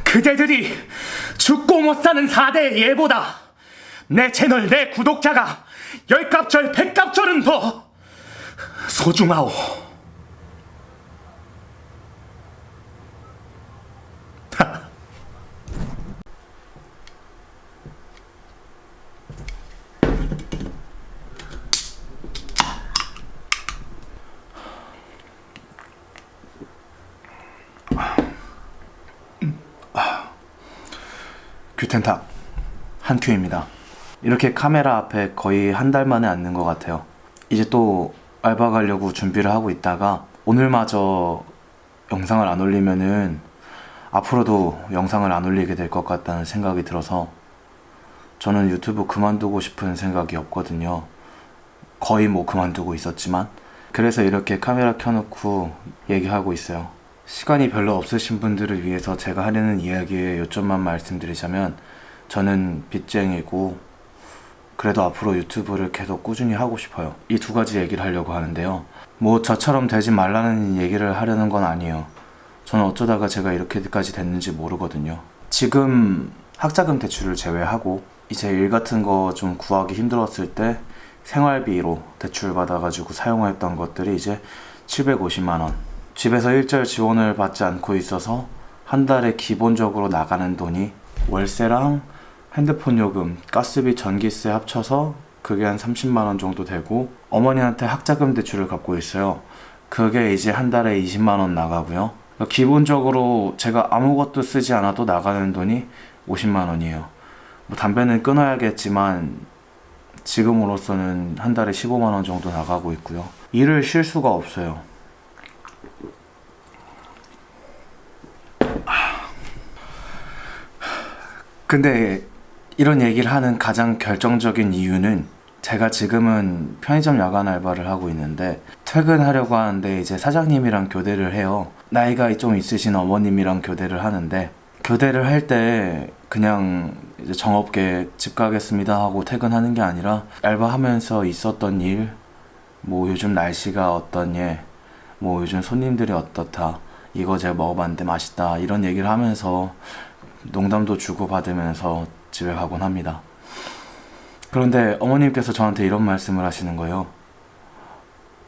그대들이 죽고 못 사는 4대의 예보다 내 채널, 내 구독자가 10갑절, 100갑절은 더 소중하오. 규텐탁 한큐입니다. 이렇게 카메라 앞에 거의 한 달 만에 앉는 것 같아요. 이제 또 알바 가려고 준비를 하고 있다가 오늘마저 영상을 안 올리면은 앞으로도 영상을 안 올리게 될 것 같다는 생각이 들어서 저는 유튜브 그만두고 싶은 생각이 없거든요. 거의 뭐 그만두고 있었지만 그래서 이렇게 카메라 켜놓고 얘기하고 있어요. 시간이 별로 없으신 분들을 위해서 제가 하려는 이야기의 요점만 말씀드리자면 저는 빚쟁이고 그래도 앞으로 유튜브를 계속 꾸준히 하고 싶어요. 이 두 가지 얘기를 하려고 하는데요. 뭐 저처럼 되지 말라는 얘기를 하려는 건 아니에요. 저는 어쩌다가 제가 이렇게까지 됐는지 모르거든요. 지금 학자금 대출을 제외하고 이제 일 같은 거 좀 구하기 힘들었을 때 생활비로 대출 받아가지고 사용했던 것들이 이제 750만원. 집에서 일절 지원을 받지 않고 있어서 한 달에 기본적으로 나가는 돈이 월세랑 핸드폰 요금, 가스비, 전기세 합쳐서 그게 한 30만원 정도 되고 어머니한테 학자금 대출을 갖고 있어요. 그게 이제 한 달에 20만원 나가고요. 기본적으로 제가 아무것도 쓰지 않아도 나가는 돈이 50만원이에요. 뭐 담배는 끊어야겠지만 지금으로서는 한 달에 15만원 정도 나가고 있고요. 일을 쉴 수가 없어요. 근데 이런 얘기를 하는 가장 결정적인 이유는 제가 지금은 편의점 야간 알바를 하고 있는데 퇴근하려고 하는데 이제 사장님이랑 교대를 해요. 나이가 좀 있으신 어머님이랑 교대를 하는데 교대를 할 때 그냥 이제 정없게 집 가겠습니다 하고 퇴근하는 게 아니라 알바하면서 있었던 일, 뭐 요즘 날씨가 어떠니, 뭐 요즘 손님들이 어떻다, 이거 제가 먹어봤는데 맛있다, 이런 얘기를 하면서 농담도 주고받으면서 집에 가곤 합니다. 그런데 어머님께서 저한테 이런 말씀을 하시는 거예요.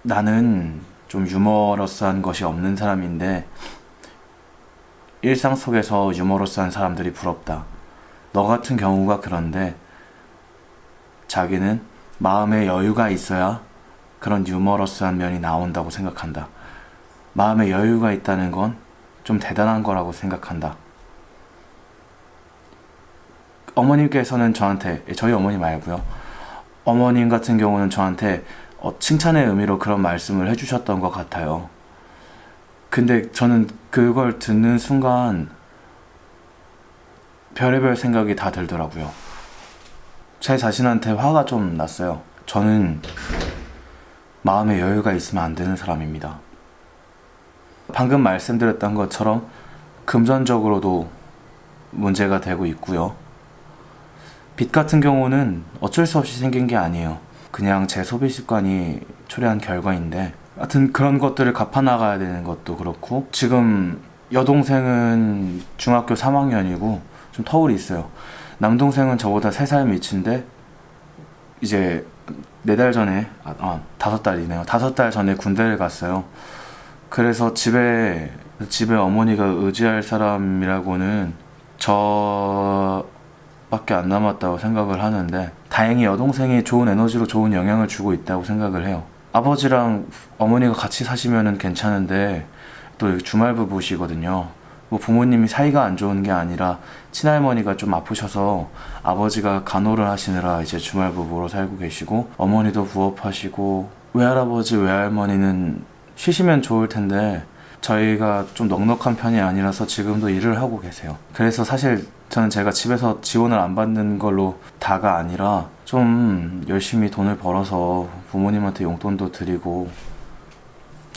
나는 좀 유머러스한 것이 없는 사람인데 일상 속에서 유머러스한 사람들이 부럽다. 너 같은 경우가 그런데 자기는 마음에 여유가 있어야 그런 유머러스한 면이 나온다고 생각한다. 마음에 여유가 있다는 건 좀 대단한 거라고 생각한다. 어머님께서는 저한테, 저희 어머니 말고요, 어머님 같은 경우는 저한테 칭찬의 의미로 그런 말씀을 해주셨던 것 같아요. 근데 저는 그걸 듣는 순간 별의별 생각이 다 들더라고요. 제 자신한테 화가 좀 났어요. 저는 마음에 여유가 있으면 안 되는 사람입니다. 방금 말씀드렸던 것처럼 금전적으로도 문제가 되고 있고요. 빚 같은 경우는 어쩔 수 없이 생긴 게 아니에요. 그냥 제 소비 습관이 초래한 결과인데 하여튼 그런 것들을 갚아나가야 되는 것도 그렇고 지금 여동생은 중학교 3학년이고 좀 터울이 있어요. 남동생은 저보다 3살 밑인데 이제 4달 전에 5달이네요. 5달 전에 군대를 갔어요. 그래서 집에 어머니가 의지할 사람이라고는 저밖에 안 남았다고 생각을 하는데 다행히 여동생이 좋은 에너지로 좋은 영향을 주고 있다고 생각을 해요. 아버지랑 어머니가 같이 사시면은 괜찮은데 또 주말 부부시거든요. 뭐 부모님이 사이가 안 좋은 게 아니라 친할머니가 좀 아프셔서 아버지가 간호를 하시느라 이제 주말 부부로 살고 계시고 어머니도 부업하시고 외할아버지 외할머니는 쉬시면 좋을 텐데 저희가 좀 넉넉한 편이 아니라서 지금도 일을 하고 계세요. 그래서 사실 저는 제가 집에서 지원을 안 받는 걸로 다가 아니라 좀 열심히 돈을 벌어서 부모님한테 용돈도 드리고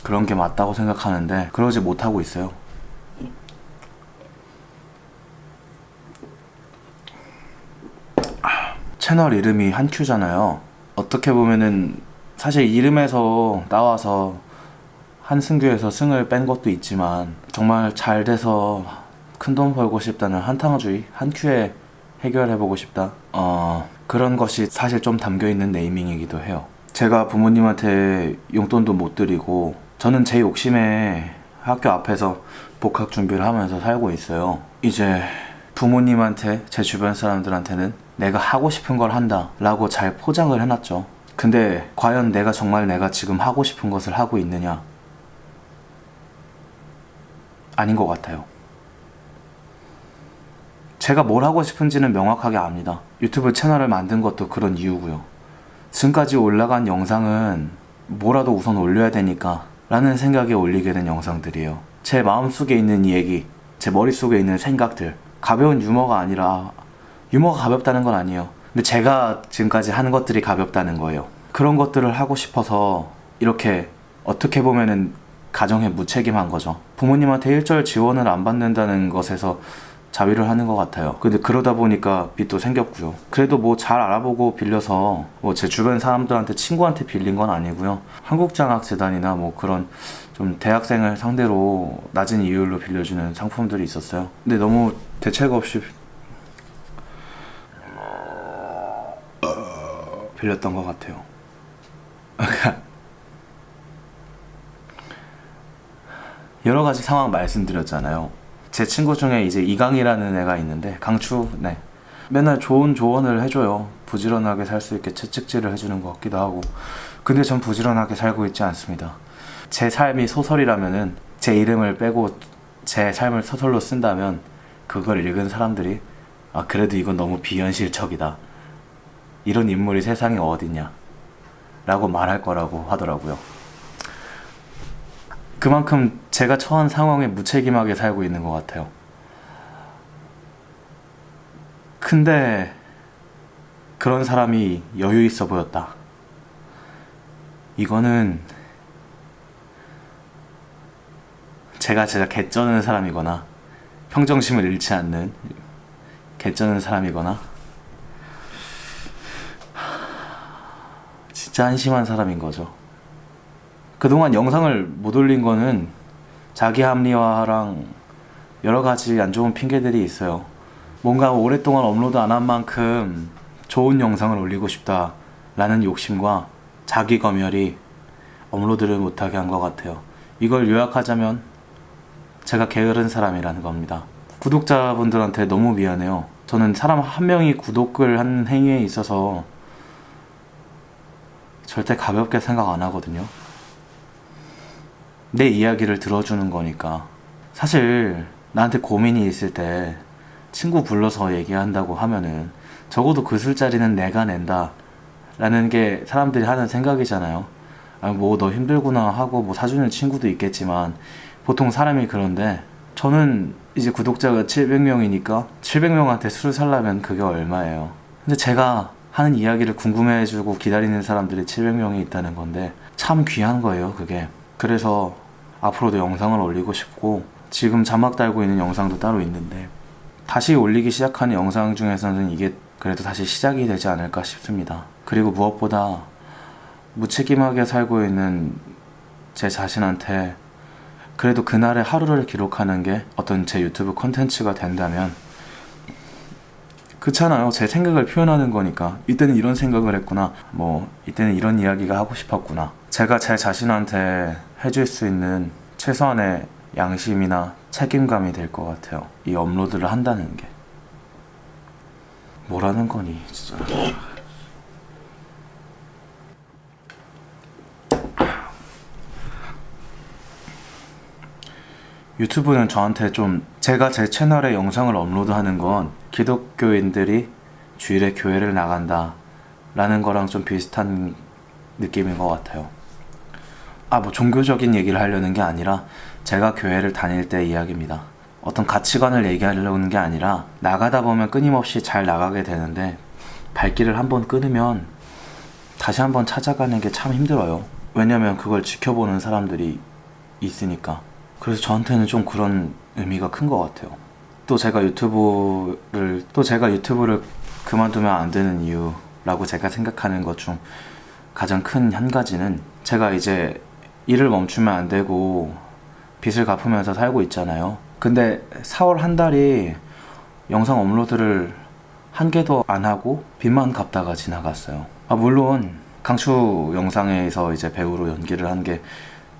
그런 게 맞다고 생각하는데 그러지 못하고 있어요. 채널 이름이 한큐잖아요. 어떻게 보면은 사실 이름에서 나와서 한승규에서 승을 뺀 것도 있지만 정말 잘 돼서 큰돈 벌고 싶다는 한탕주의, 한 큐에 해결해보고 싶다. 그런 것이 사실 좀 담겨있는 네이밍이기도 해요. 제가 부모님한테 용돈도 못 드리고 저는 제 욕심에 학교 앞에서 복학 준비를 하면서 살고 있어요. 이제 부모님한테, 제 주변 사람들한테는 내가 하고 싶은 걸 한다 라고 잘 포장을 해놨죠. 근데 과연 내가 정말 내가 지금 하고 싶은 것을 하고 있느냐? 아닌 것 같아요. 제가 뭘 하고 싶은지는 명확하게 압니다. 유튜브 채널을 만든 것도 그런 이유고요. 지금까지 올라간 영상은 뭐라도 우선 올려야 되니까 라는 생각에 올리게 된 영상들이에요. 제 마음속에 있는 이 얘기, 제 머릿속에 있는 생각들, 가벼운 유머가 아니라, 유머가 가볍다는 건 아니에요. 근데 제가 지금까지 한 것들이 가볍다는 거예요. 그런 것들을 하고 싶어서 이렇게 어떻게 보면은 가정에 무책임한 거죠. 부모님한테 일절 지원을 안 받는다는 것에서 자위를 하는 것 같아요. 근데 그러다 보니까 빚도 생겼고요. 그래도 뭐 잘 알아보고 빌려서 뭐 제 주변 사람들한테, 친구한테 빌린 건 아니고요. 한국장학재단이나 뭐 그런 좀 대학생을 상대로 낮은 이율로 빌려주는 상품들이 있었어요. 근데 너무 대책 없이 빌렸던 것 같아요. 여러 가지 상황 말씀드렸잖아요. 제 친구 중에 이제 이강이라는 애가 있는데, 강추, 네. 맨날 좋은 조언을 해줘요. 부지런하게 살 수 있게 채찍질을 해주는 것 같기도 하고. 근데 전 부지런하게 살고 있지 않습니다. 제 삶이 소설이라면은, 제 이름을 빼고 제 삶을 소설로 쓴다면, 그걸 읽은 사람들이, 아, 그래도 이건 너무 비현실적이다. 이런 인물이 세상에 어딨냐. 라고 말할 거라고 하더라고요. 그만큼 제가 처한 상황에 무책임하게 살고 있는 것 같아요. 근데 그런 사람이 여유 있어 보였다. 이거는 제가 개쩌는 사람이거나 평정심을 잃지 않는 개쩌는 사람이거나 진짜 한심한 사람인 거죠. 그동안 영상을 못 올린 거는 자기 합리화랑 여러 가지 안 좋은 핑계들이 있어요. 뭔가 오랫동안 업로드 안 한 만큼 좋은 영상을 올리고 싶다 라는 욕심과 자기 검열이 업로드를 못하게 한 것 같아요. 이걸 요약하자면 제가 게으른 사람이라는 겁니다. 구독자분들한테 너무 미안해요. 저는 사람 한 명이 구독을 한 행위에 있어서 절대 가볍게 생각 안 하거든요. 내 이야기를 들어주는 거니까. 사실 나한테 고민이 있을 때 친구 불러서 얘기한다고 하면은 적어도 그 술자리는 내가 낸다 라는 게 사람들이 하는 생각이잖아요. 아, 뭐 너 힘들구나 하고 뭐 사주는 친구도 있겠지만 보통 사람이 그런데, 저는 이제 구독자가 700명이니까 700명한테 술을 살려면 그게 얼마예요. 근데 제가 하는 이야기를 궁금해해주고 기다리는 사람들이 700명이 있다는 건데 참 귀한 거예요, 그게. 그래서 앞으로도 영상을 올리고 싶고, 지금 자막 달고 있는 영상도 따로 있는데 다시 올리기 시작하는 영상 중에서는 이게 그래도 다시 시작이 되지 않을까 싶습니다. 그리고 무엇보다 무책임하게 살고 있는 제 자신한테 그래도 그날의 하루를 기록하는 게 어떤 제 유튜브 콘텐츠가 된다면, 그렇잖아요. 제 생각을 표현하는 거니까. 이때는 이런 생각을 했구나, 뭐 이때는 이런 이야기가 하고 싶었구나. 제가 제 자신한테 해줄 수 있는 최소한의 양심이나 책임감이 될 것 같아요. 이 업로드를 한다는 게. 뭐라는 거니 진짜. 유튜브는 저한테 좀, 제가 제 채널에 영상을 업로드하는 건 기독교인들이 주일에 교회를 나간다 라는 거랑 좀 비슷한 느낌인 것 같아요. 뭐 종교적인 얘기를 하려는 게 아니라 제가 교회를 다닐 때 이야기입니다. 어떤 가치관을 얘기하려는 게 아니라 나가다 보면 끊임없이 잘 나가게 되는데 발길을 한번 끊으면 다시 한번 찾아가는 게 참 힘들어요. 왜냐면 그걸 지켜보는 사람들이 있으니까. 그래서 저한테는 좀 그런 의미가 큰 것 같아요. 또 제가 유튜브를 그만두면 안 되는 이유라고 제가 생각하는 것 중 가장 큰 한 가지는, 제가 이제 일을 멈추면 안 되고 빚을 갚으면서 살고 있잖아요. 근데 4월 한 달이 영상 업로드를 한 개도 안 하고 빚만 갚다가 지나갔어요. 물론 강추 영상에서 이제 배우로 연기를 한 게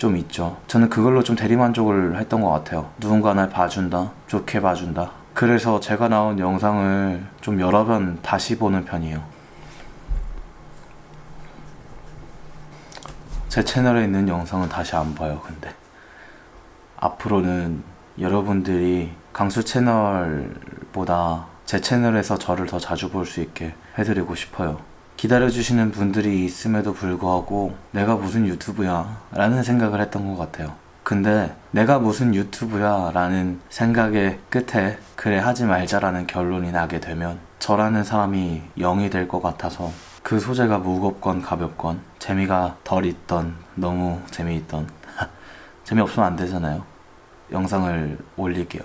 좀 있죠. 저는 그걸로 좀 대리만족을 했던 것 같아요. 누군가 날 봐준다, 좋게 봐준다. 그래서 제가 나온 영상을 좀 여러 번 다시 보는 편이에요. 제 채널에 있는 영상은 다시 안 봐요. 근데 앞으로는 여러분들이 강수 채널보다 제 채널에서 저를 더 자주 볼 수 있게 해드리고 싶어요. 기다려주시는 분들이 있음에도 불구하고 내가 무슨 유튜브야 라는 생각을 했던 것 같아요. 근데 내가 무슨 유튜브야 라는 생각의 끝에 그래 하지 말자라는 결론이 나게 되면 저라는 사람이 0이 될 것 같아서 그 소재가 무겁건 가볍건 재미가 덜 있던 너무 재미있던 재미없으면 안 되잖아요. 영상을 올릴게요.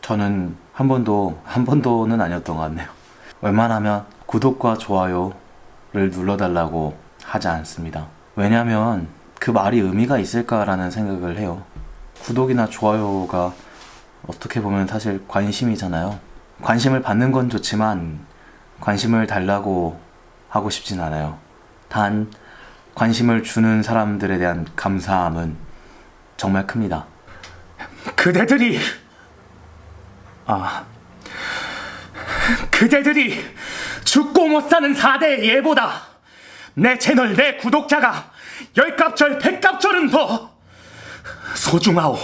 저는 한 번도는 아니었던 것 같네요. 웬만하면 구독과 좋아요를 눌러달라고 하지 않습니다. 왜냐면 그 말이 의미가 있을까라는 생각을 해요. 구독이나 좋아요가 어떻게 보면 사실 관심이잖아요. 관심을 받는 건 좋지만 관심을 달라고 하고 싶진 않아요. 단 관심을 주는 사람들에 대한 감사함은 정말 큽니다. 그대들이 죽고 못 사는 4대의 예보다 내 채널 내 구독자가 10갑절 100갑절은 더 소중하오.